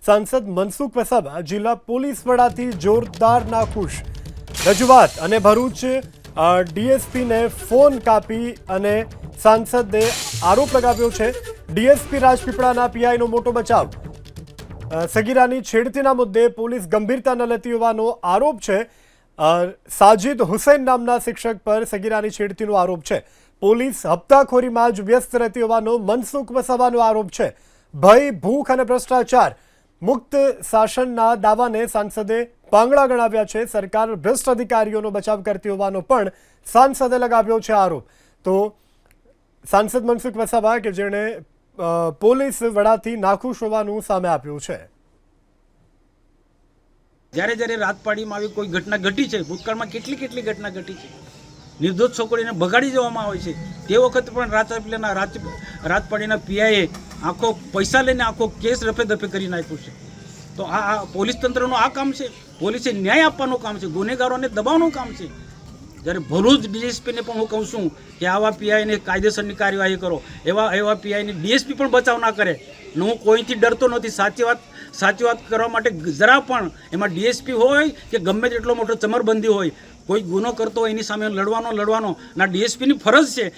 સાંસદ મનસુખ વસાવા જિલ્લા પોલીસ વડાથી જોરદાર નાખુશ રજૂઆત અને ભરૂચ ડીએસપીને ફોન કાપી અને સાંસદે આરોપ લગાવ્યો છે। ડીએસપી રાજપીપળાના પીઆઈનો મોટો બચાવ। સગીરાની છેડતીના મુદ્દે પોલીસ ગંભીરતા ન લેતી હોવાનો આરોપ છે। સાજિદ હુસૈન નામના શિક્ષક પર સગીરાની છેડતીનો આરોપ છે। પોલીસ હપ્તાખોરીમાં જ વ્યસ્ત રહેતી હોવાનો મનસુખ વસાવાનો આરોપ છે। ભય, ભૂખ અને ભ્રષ્ટાચાર મુક્ત શાસનના દાવાને સાંસદે પાંગડા ગણાવ્યા છે। સરકાર ભ્રષ્ટ અધિકારીઓનો બચાવ કરતી હોવાનો પણ સાંસદે લગાવ્યો છે આરોપ। તો સાંસદ મનસુખ વસાવા કે જેણે પોલીસ વડાથી નાખુશ હોવાનું સામે આપ્યું છે। જ્યારે જ્યારે રાતપાડીમાં આવી કોઈ ઘટના ઘટી છે, ભૂતકાળમાં કેટલી ઘટના ઘટી છે, નિર્દોષ છોકરીને બગાડી દેવામાં આવે છે। તે વખતે પણ રાતપાડીના પીઆઈએ આખો પૈસા લઈને આખો કેસ રફે દફે કરી નાખ્યો છે। તો આ પોલીસ તંત્રનું આ કામ છે। પોલીસે ન્યાય આપવાનું કામ છે, ગુનેગારોને દબાવવાનું કામ છે। જ્યારે ભરૂચ ડીએસપીને પણ હું કહું છું કે આવા પીઆઈને કાયદેસરની કાર્યવાહી કરો, એવા પીઆઈને ડીએસપી પણ બચાવ ના કરે। હું કોઈથી ડરતો નથી। સાચી વાત કરવા માટે જરા પણ એમાં ડીએસપી હોય કે ગમે તેટલો મોટો ચમરબંધી હોય, કોઈ ગુનો કરતો હોય એની સામે લડવાનો ના ડીએસપીની ફરજ છે।